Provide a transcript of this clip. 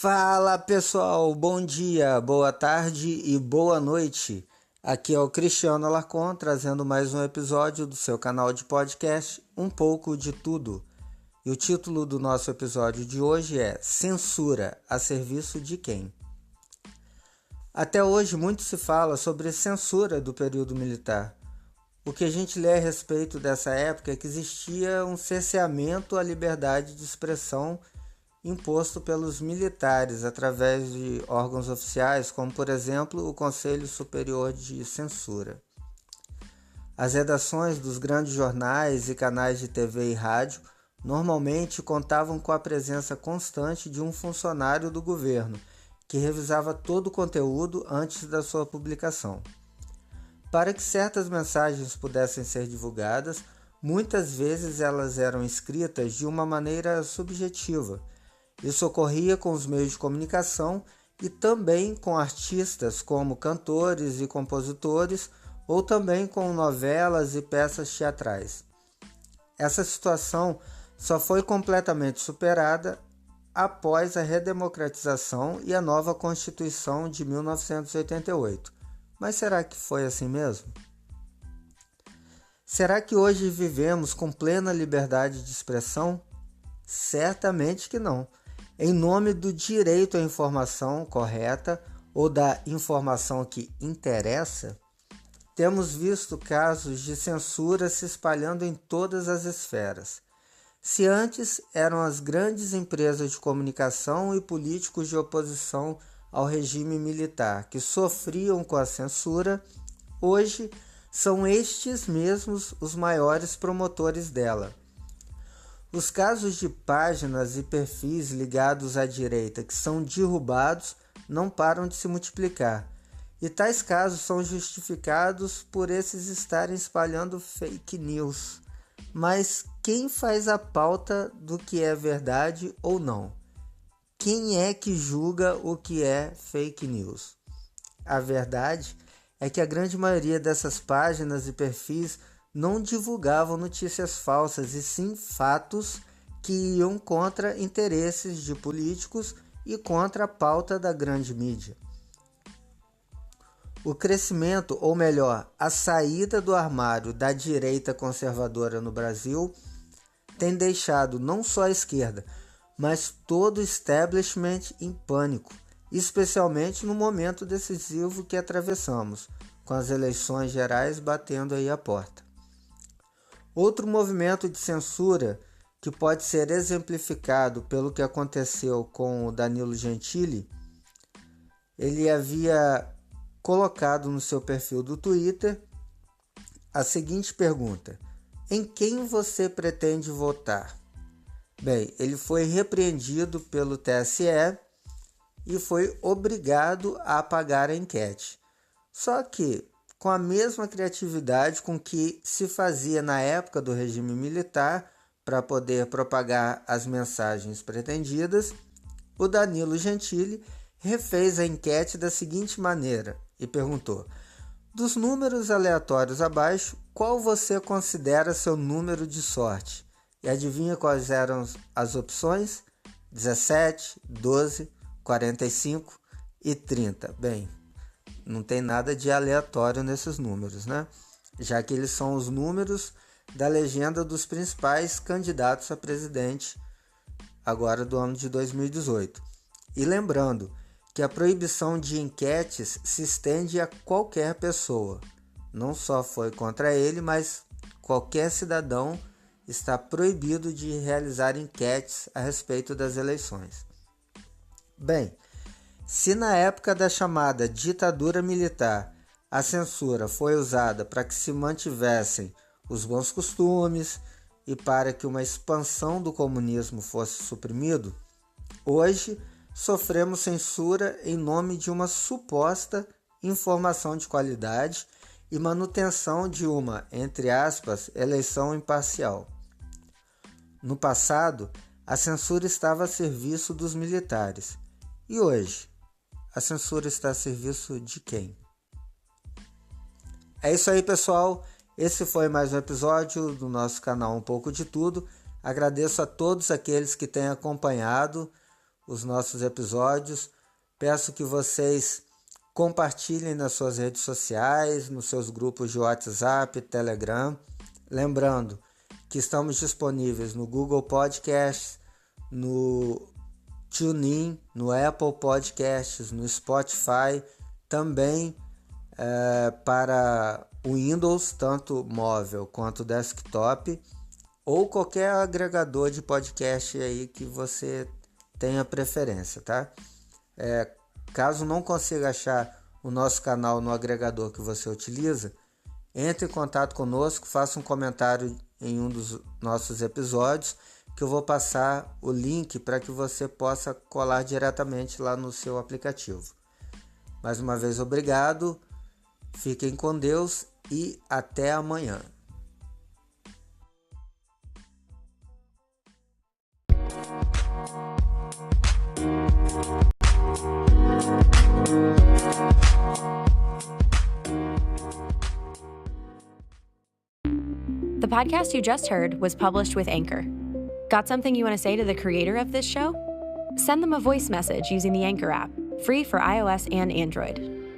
Fala pessoal, bom dia, boa tarde e boa noite. Aqui é o Cristiano Alarcon trazendo mais um episódio do seu canal de podcast Um Pouco de Tudo. E o título do nosso episódio de hoje é Censura, a serviço de quem? Até hoje muito se fala sobre censura do período militar. O que a gente lê a respeito dessa época é que existia um cerceamento à liberdade de expressão imposto pelos militares através de órgãos oficiais, como por exemplo o Conselho Superior de Censura. As redações dos grandes jornais e canais de TV e rádio normalmente contavam com a presença constante de um funcionário do governo, que revisava todo o conteúdo antes da sua publicação. Para que certas mensagens pudessem ser divulgadas, muitas vezes elas eram escritas de uma maneira subjetiva. Isso ocorria com os meios de comunicação e também com artistas como cantores e compositores, ou também com novelas e peças teatrais. Essa situação só foi completamente superada após a redemocratização e a nova Constituição de 1988. Mas será que foi assim mesmo? Será que hoje vivemos com plena liberdade de expressão? Certamente que não. Em nome do direito à informação correta ou da informação que interessa, temos visto casos de censura se espalhando em todas as esferas. Se antes eram as grandes empresas de comunicação e políticos de oposição ao regime militar que sofriam com a censura, hoje são estes mesmos os maiores promotores dela. Os casos de páginas e perfis ligados à direita que são derrubados não param de se multiplicar, e tais casos são justificados por esses estarem espalhando fake news. Mas quem faz a pauta do que é verdade ou não? Quem é que julga o que é fake news? A verdade é que a grande maioria dessas páginas e perfis não divulgavam notícias falsas e sim fatos que iam contra interesses de políticos e contra a pauta da grande mídia. O crescimento, ou melhor, a saída do armário da direita conservadora no Brasil tem deixado não só a esquerda, mas todo o establishment em pânico, especialmente no momento decisivo que atravessamos, com as eleições gerais batendo aí a porta. Outro movimento de censura que pode ser exemplificado pelo que aconteceu com o Danilo Gentili, ele havia colocado no seu perfil do Twitter a seguinte pergunta: em quem você pretende votar? Bem, ele foi repreendido pelo TSE e foi obrigado a apagar a enquete. Só que, com a mesma criatividade com que se fazia na época do regime militar para poder propagar as mensagens pretendidas, o Danilo Gentili refez a enquete da seguinte maneira e perguntou: dos números aleatórios abaixo, qual você considera seu número de sorte? E adivinha quais eram as opções? 17, 12, 45 e 30. Bem, não tem nada de aleatório nesses números, né? Já que eles são os números da legenda dos principais candidatos a presidente agora do ano de 2018. E lembrando que a proibição de enquetes se estende a qualquer pessoa. Não só foi contra ele, mas qualquer cidadão está proibido de realizar enquetes a respeito das eleições. Bem, se na época da chamada ditadura militar a censura foi usada para que se mantivessem os bons costumes e para que uma expansão do comunismo fosse suprimido, hoje sofremos censura em nome de uma suposta informação de qualidade e manutenção de uma, entre aspas, eleição imparcial. No passado, a censura estava a serviço dos militares. E hoje, a censura está a serviço de quem? É isso aí, pessoal. Esse foi mais um episódio do nosso canal Um Pouco de Tudo. Agradeço a todos aqueles que têm acompanhado os nossos episódios. Peço que vocês compartilhem nas suas redes sociais, nos seus grupos de WhatsApp, Telegram. Lembrando que estamos disponíveis no Google Podcasts, no TuneIn, no Apple Podcasts, no Spotify, também para o Windows, tanto móvel quanto desktop, ou qualquer agregador de podcast aí que você tenha preferência, tá? Caso não consiga achar o nosso canal no agregador que você utiliza, entre em contato conosco, faça um comentário em um dos nossos episódios, que eu vou passar o link para que você possa colar diretamente lá no seu aplicativo. Mais uma vez, obrigado, fiquem com Deus e até amanhã. The podcast you just heard was published with Anchor. Got something you want to say to the creator of this show? Send them a voice message using the Anchor app, free for iOS and Android.